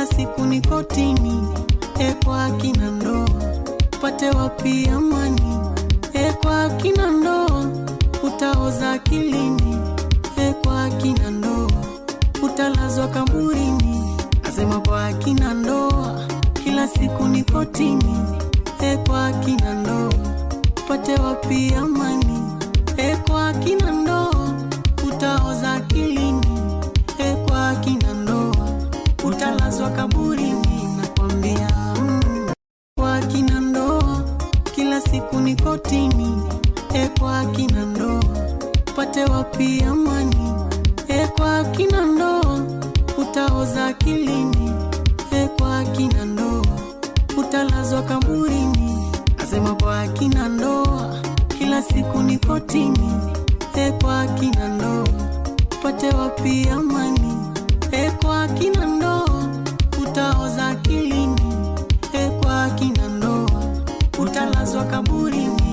kila siku ni kotini. Kwa kina ndoa upate wapi amani? Kwa kina ndoa utaoza akilini. Kwa kina ndoa utalazwa kaburini. Nasema kwa kina ndoa kila siku ni kotini. Kwa kina ndoa upate wapi amani? Kwa kina ndoa utaoza akilini. Kwa kina ndoa utalazwa kaburini. Nakwambia kwa kina ndoa kila siku ni kotini. Kwa kina ndoa upate wapi amani? Kwa kina ndoa utaoza akilini. Kwa kina ndoa utalazwa kaburini. Nasema kwa kina ndoa kila siku ni kotini. Kwa kina ndoa upate wapi amani? Kwa kina ndoa utaoza akilini. Kwa kina ndoa utalazwa kaburini.